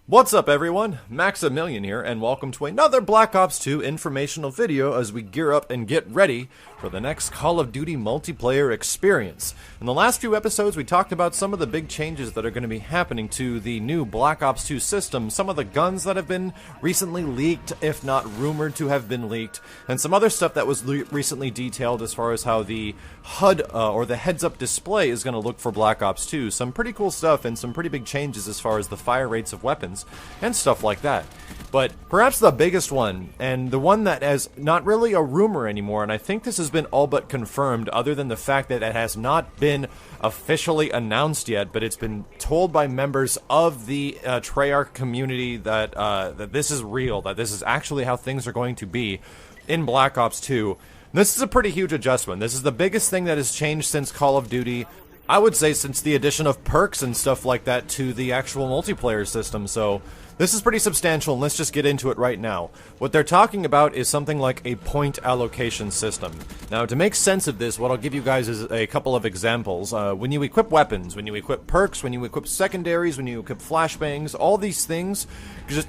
What's up everyone, Maximilian here, and welcome to another Black Ops 2 informational video as we gear up and get ready for the next Call of Duty multiplayer experience. In the last few episodes we talked about some of the big changes that are going to be happening to the new Black Ops 2 system, some of the guns that have been recently leaked, if not rumored to have been leaked, and some other stuff that was recently detailed as far as how the HUD, or the heads-up display, is going to look for Black Ops 2. Some pretty cool stuff and some pretty big changes as far as the fire rates of weapons and stuff like that. But perhaps the biggest one, and the one that is not really a rumor anymore, and I think this has been all but confirmed other than the fact that it has not been officially announced yet, but it's been told by members of the Treyarch community that, that this is real, that this is actually how things are going to be in Black Ops 2. This is a pretty huge adjustment. This is the biggest thing that has changed since Call of Duty, I would say since the addition of perks and stuff like that to the actual multiplayer system, so this is pretty substantial, and let's just get into it right now. What they're talking about is something like a point allocation system. Now, to make sense of this, what I'll give you guys is a couple of examples. When you equip weapons, when you equip perks, when you equip secondaries, when you equip flashbangs, all these things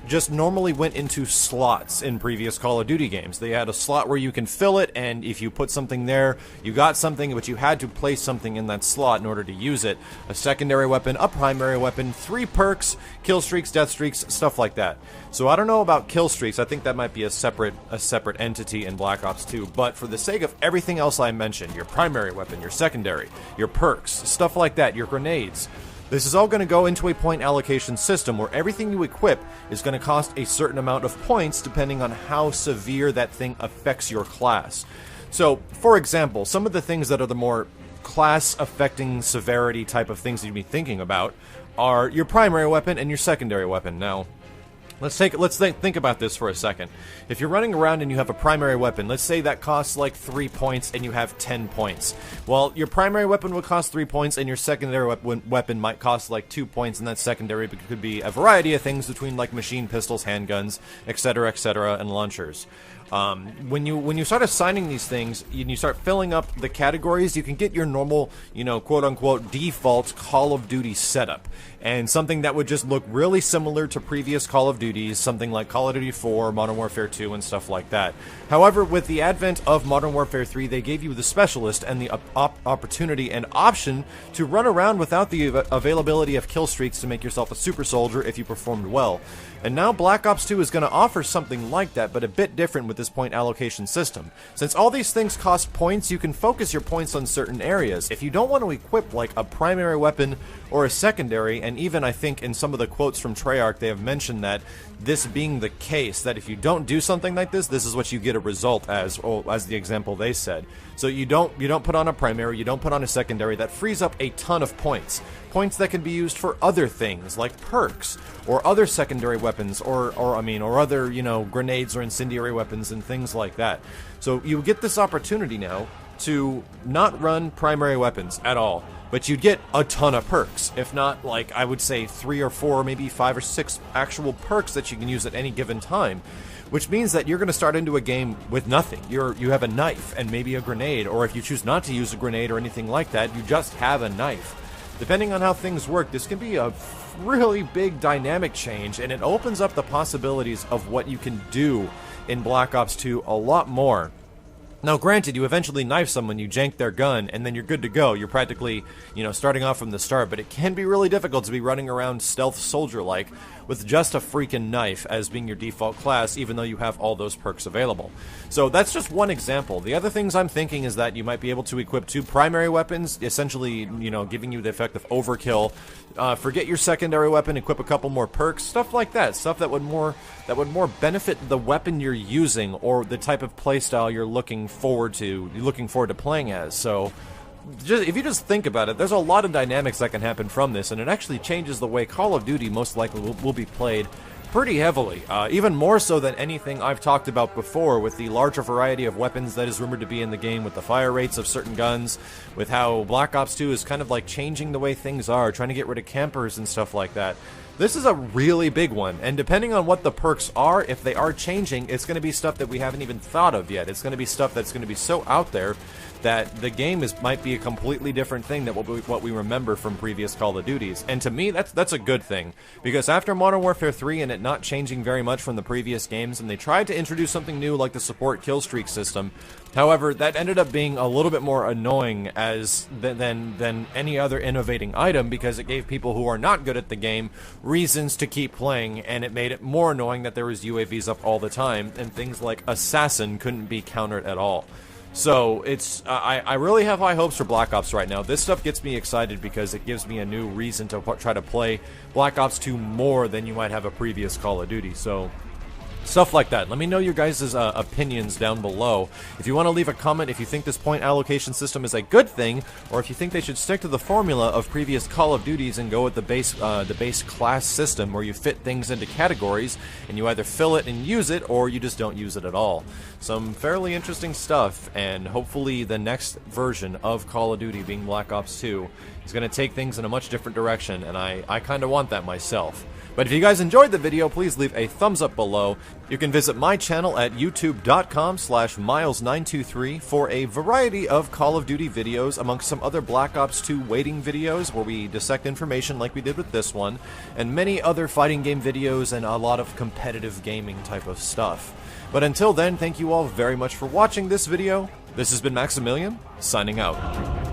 just normally went into slots in previous Call of Duty games. They had a slot where you can fill it, and if you put something there, you got something, but you had to place something in that slot in order to use it. A secondary weapon, a primary weapon, 3 perks, kill streaks, death streaks, stuff like that. So I don't know about kill streaks. I think that might be a separate entity in Black Ops 2, but for the sake of everything else I mentioned, your primary weapon, your secondary, your perks, stuff like that, your grenades, this is all going to go into a point allocation system where everything you equip is going to cost a certain amount of points depending on how severe that thing affects your class. So, for example, some of the things that are the more class-affecting severity type of things you'd be thinking about are your primary weapon and your secondary weapon. Now, let's think about this for a second. If you're running around and you have a primary weapon, let's say that costs like 3 points and you have 10 points. Well, your primary weapon would cost 3 points and your secondary weapon might cost like 2 points, and that secondary could be a variety of things between like machine pistols, handguns, etc., and launchers. When you start assigning these things and you start filling up the categories, you can get your normal, quote-unquote default Call of Duty setup. And something that would just look really similar to previous Call of Duties, something like Call of Duty 4, Modern Warfare 2, and stuff like that. However, with the advent of Modern Warfare 3, they gave you the specialist and the opportunity and option to run around without the availability of kill streaks to make yourself a super soldier if you performed well. And now Black Ops 2 is going to offer something like that, but a bit different with this point allocation system. Since all these things cost points, you can focus your points on certain areas. If you don't want to equip like a primary weapon or a secondary, and even I think in some of the quotes from Treyarch they have mentioned that this being the case, that if you don't do something like this, this is what you get a result as the example they said. So you don't put on a primary, you don't put on a secondary, that frees up a ton of points. Points that can be used for other things, like perks, or other secondary weapons, or other, grenades or incendiary weapons and things like that. So you get this opportunity now to not run primary weapons at all, but you'd get a ton of perks. If not, like, I would say 3 or 4, maybe 5 or 6 actual perks that you can use at any given time. Which means that you're going to start into a game with nothing. You have a knife and maybe a grenade, or if you choose not to use a grenade or anything like that, you just have a knife. Depending on how things work, this can be a really big dynamic change, and it opens up the possibilities of what you can do in Black Ops 2 a lot more. Now, granted, you eventually knife someone, you jank their gun, and then you're good to go. You're practically, starting off from the start, but it can be really difficult to be running around stealth soldier-like with just a freaking knife as being your default class, even though you have all those perks available. So that's just one example. The other things I'm thinking is that you might be able to equip 2 primary weapons, essentially, giving you the effect of overkill. Forget your secondary weapon, equip a couple more perks, stuff like that. Stuff that would more benefit the weapon you're using or the type of playstyle you're looking forward to playing as. So if you just think about it, there's a lot of dynamics that can happen from this, and it actually changes the way Call of Duty most likely will be played pretty heavily, even more so than anything I've talked about before, with the larger variety of weapons that is rumored to be in the game, with the fire rates of certain guns, with how Black Ops 2 is kind of like changing the way things are, trying to get rid of campers and stuff like that. This is a really big one, and depending on what the perks are, if they are changing, it's going to be stuff that we haven't even thought of yet. It's going to be stuff that's going to be so out there that the game might be a completely different thing than what we remember from previous Call of Duties. And to me, that's a good thing, because after Modern Warfare 3 and it not changing very much from the previous games, and they tried to introduce something new like the support kill streak system. However, that ended up being a little bit more annoying than any other innovating item, because it gave people who are not good at the game reasons to keep playing, and it made it more annoying that there was UAVs up all the time, and things like Assassin couldn't be countered at all. So I really have high hopes for Black Ops right now. This stuff gets me excited because it gives me a new reason to try to play Black Ops 2 more than you might have a previous Call of Duty. So stuff like that. Let me know your guys' opinions down below. If you want to leave a comment if you think this point allocation system is a good thing, or if you think they should stick to the formula of previous Call of Duties and go with the base class system where you fit things into categories and you either fill it and use it, or you just don't use it at all. Some fairly interesting stuff, and hopefully the next version of Call of Duty, being Black Ops 2, is going to take things in a much different direction, and I kind of want that myself. But if you guys enjoyed the video, please leave a thumbs up below. You can visit my channel at youtube.com/Miles923 for a variety of Call of Duty videos, amongst some other Black Ops 2 waiting videos where we dissect information like we did with this one, and many other fighting game videos and a lot of competitive gaming type of stuff. But until then, thank you all very much for watching this video. This has been Maximilian, signing out.